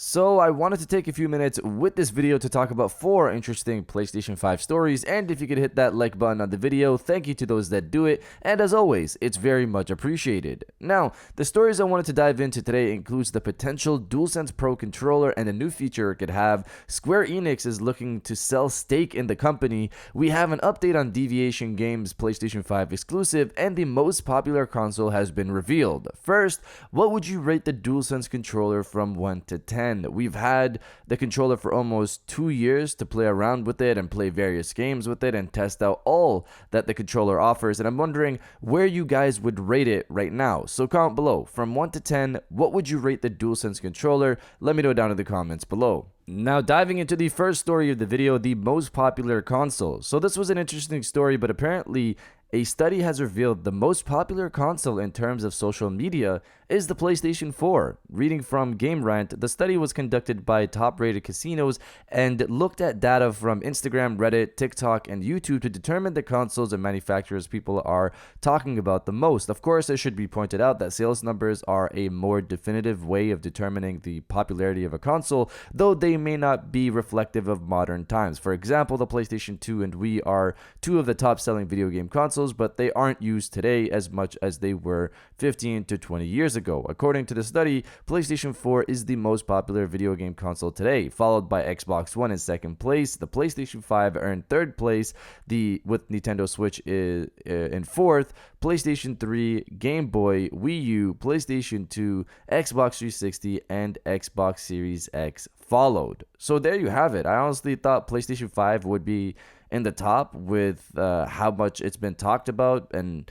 So I wanted to take a few minutes with this video to talk about 4 interesting PlayStation 5 stories, and if you could hit that like button on the video, thank you to those that do it, and as always, it's very much appreciated. Now, the stories I wanted to dive into today includes the potential DualSense Pro Controller and a new feature it could have. Square Enix is looking to sell stake in the company. We have an update on Deviation Games PlayStation 5 exclusive, and the most popular console has been revealed. First, what would you rate the DualSense controller from 1 to 10? We've had the controller for almost 2 years to play around with it and play various games with it and test out all that the controller offers, and I'm wondering where you guys would rate it right now. So comment below, from 1 to 10, what would you rate the DualSense controller? Let me know down in the comments below. Now diving into the first story of the video, the most popular console. So this was an interesting story, but apparently a study has revealed the most popular console in terms of social media is the PlayStation 4. Reading from Game Rant, the study was conducted by top-rated casinos and looked at data from Instagram, Reddit, TikTok, and YouTube to determine the consoles and manufacturers people are talking about the most. Of course, it should be pointed out that sales numbers are a more definitive way of determining the popularity of a console, though they may not be reflective of modern times. For example, the PlayStation 2 and Wii are two of the top-selling video game consoles, but they aren't used today as much as they were 15 to 20 years ago. According to the study, PlayStation 4 is the most popular video game console today, followed by Xbox One in second place. The PlayStation 5 earned third place, with Nintendo Switch in fourth, PlayStation 3, Game Boy, Wii U, PlayStation 2, Xbox 360, and Xbox Series X followed. So there you have it. I honestly thought PlayStation 5 would be in the top with how much it's been talked about, and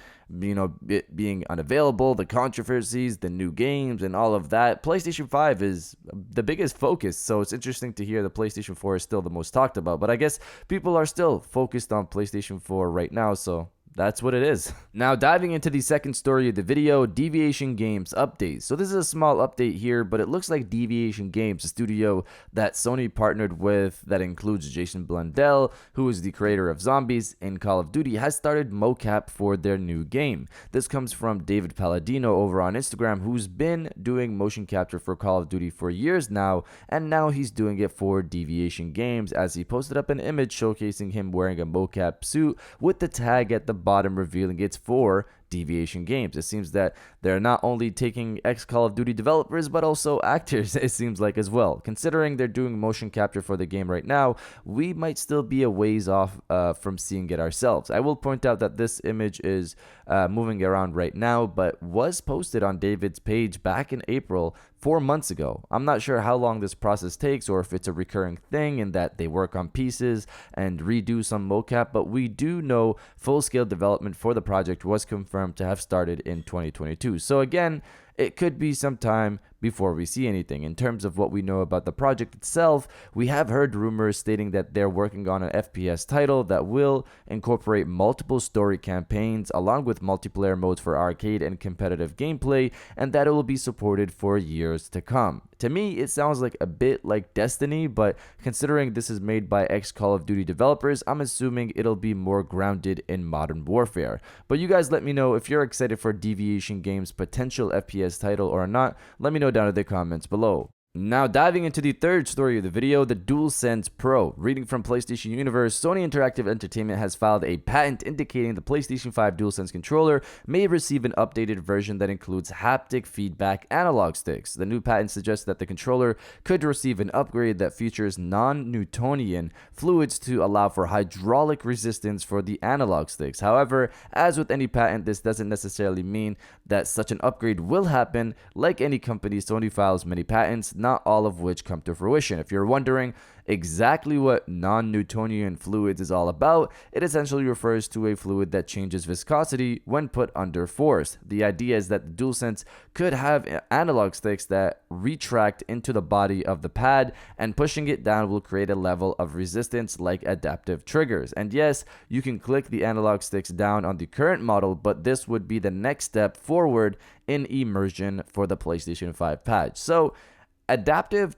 it being unavailable, the controversies, the new games, and all of that. PlayStation 5 is the biggest focus, so it's interesting to hear the PlayStation 4 is still the most talked about, but I guess people are still focused on PlayStation 4 right now, so that's what it is. Now diving into the second story of the video, Deviation Games update. So this is a small update here, but it looks like Deviation Games, a studio that Sony partnered with that includes Jason Blundell, who is the creator of Zombies and Call of Duty, has started mocap for their new game. This comes from David Palladino over on Instagram, who's been doing motion capture for Call of Duty for years now, and now he's doing it for Deviation Games, as he posted up an image showcasing him wearing a mocap suit with the tag at the bottom revealing it's for Deviation Games. It seems that they're not only taking ex-Call of Duty developers, but also actors, it seems like, as well. Considering they're doing motion capture for the game right now, we might still be a ways off from seeing it ourselves. I will point out that this image is moving around right now, but was posted on David's page back in April, 4 months ago. I'm not sure how long this process takes, or if it's a recurring thing in that they work on pieces and redo some mocap, but we do know full-scale development for the project was confirmed to have started in 2022. So again, it could be some time before we see anything. In terms of what we know about the project itself, we have heard rumors stating that they're working on an FPS title that will incorporate multiple story campaigns along with multiplayer modes for arcade and competitive gameplay, and that it will be supported for years to come. To me, it sounds like a bit like Destiny, but considering this is made by ex-Call of Duty developers, I'm assuming it'll be more grounded in modern warfare. But you guys let me know if you're excited for Deviation Games' potential FPS title or not. Let me know down in the comments below. Now diving into the third story of the video, the DualSense Pro. Reading from PlayStation Universe, Sony Interactive Entertainment has filed a patent indicating the PlayStation 5 DualSense controller may receive an updated version that includes haptic feedback analog sticks. The new patent suggests that the controller could receive an upgrade that features non-Newtonian fluids to allow for hydraulic resistance for the analog sticks. However, as with any patent, this doesn't necessarily mean that such an upgrade will happen. Like any company, Sony files many patents, not all of which come to fruition. If you're wondering exactly what non-Newtonian fluids is all about, it essentially refers to a fluid that changes viscosity when put under force. The idea is that the DualSense could have analog sticks that retract into the body of the pad, and pushing it down will create a level of resistance like adaptive triggers. And yes, you can click the analog sticks down on the current model, but this would be the next step forward in immersion for the PlayStation 5 pad. So adaptive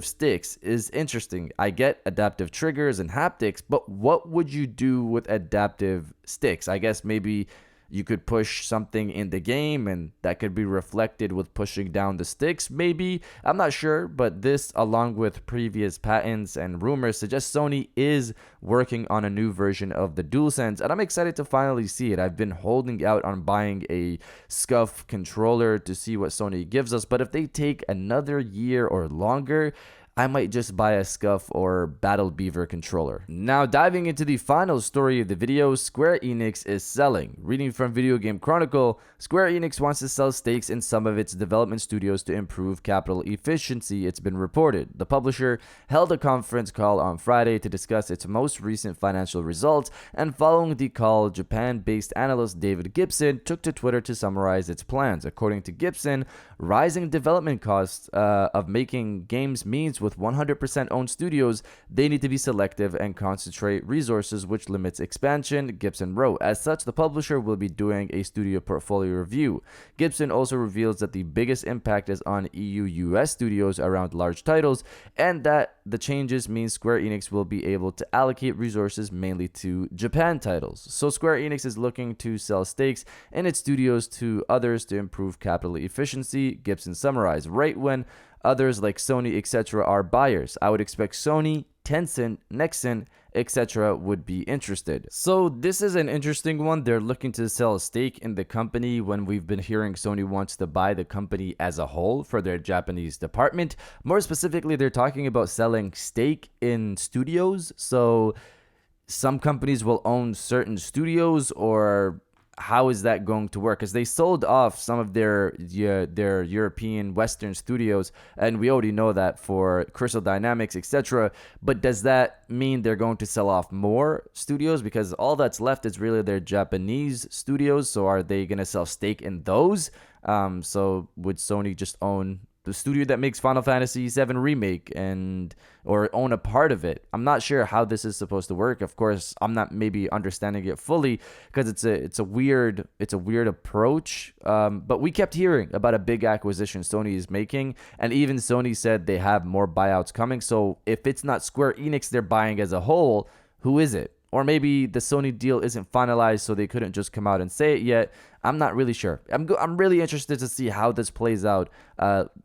sticks is interesting. I get adaptive triggers and haptics, but what would you do with adaptive sticks? I guess maybe you could push something in the game and that could be reflected with pushing down the sticks, maybe. I'm not sure, but this, along with previous patents and rumors, suggests Sony is working on a new version of the DualSense, and I'm excited to finally see it. I've been holding out on buying a Sqaure controller to see what Sony gives us, but if they take another year or longer, I might just buy a Sqaure or Battle Beaver controller. Now, diving into the final story of the video, Square Enix is selling. Reading from Video Game Chronicle, Square Enix wants to sell stakes in some of its development studios to improve capital efficiency, it's been reported. The publisher held a conference call on Friday to discuss its most recent financial results, and following the call, Japan-based analyst David Gibson took to Twitter to summarize its plans. According to Gibson, rising development costs of making games means with 100% owned studios, they need to be selective and concentrate resources, which limits expansion, Gibson wrote. As such, the publisher will be doing a studio portfolio review. Gibson also reveals that the biggest impact is on EU-US studios around large titles, and that the changes mean Square Enix will be able to allocate resources mainly to Japan titles. So Square Enix is looking to sell stakes in its studios to others to improve capital efficiency, Gibson summarized. Right when others like Sony, etc. are buyers, I would expect Sony, Tencent, Nexon, etc. would be interested. So this is an interesting one. They're looking to sell a stake in the company when we've been hearing Sony wants to buy the company as a whole for their Japanese department. More specifically, they're talking about selling stake in studios. So some companies will own certain studios, or how is that going to work? Because they sold off some of their European Western studios, and we already know that for Crystal Dynamics, etc. But does that mean they're going to sell off more studios? Because all that's left is really their Japanese studios. So are they going to sell stake in those? So would Sony just own the studio that makes Final Fantasy VII Remake or own a part of it? I'm not sure how this is supposed to work. Of course, I'm not maybe understanding it fully because it's a weird approach. But we kept hearing about a big acquisition Sony is making, and even Sony said they have more buyouts coming. So if it's not Square Enix they're buying as a whole, who is it? Or maybe the Sony deal isn't finalized, so they couldn't just come out and say it yet. I'm not really sure. I'm really interested to see how this plays out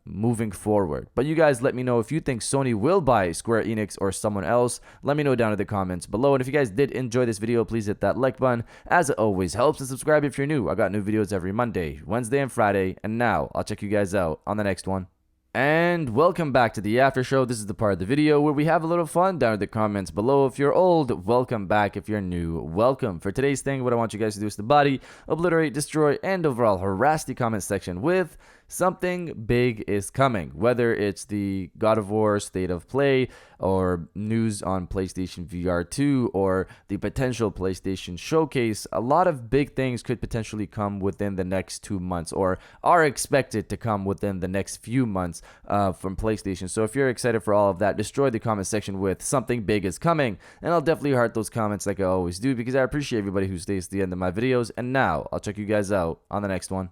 moving forward. But you guys let me know if you think Sony will buy Square Enix or someone else. Let me know down in the comments below. And if you guys did enjoy this video, please hit that like button, as it always helps. And subscribe if you're new. I got new videos every Monday, Wednesday, and Friday. And now I'll check you guys out on the next one. And welcome back to the after show. This is the part of the video where we have a little fun down in the comments below. If you're old, welcome back. If you're new, welcome. For today's thing, what I want you guys to do is to body, obliterate, destroy, and overall harass the comment section with something big is coming. Whether it's the God of War State of Play, or news on PlayStation VR 2, or the potential PlayStation Showcase, a lot of big things could potentially come within the next 2 months, or are expected to come within the next few months from PlayStation. So if you're excited for all of that, destroy the comment section with something big is coming, and I'll definitely heart those comments like I always do, because I appreciate everybody who stays to the end of my videos. And now I'll check you guys out on the next one.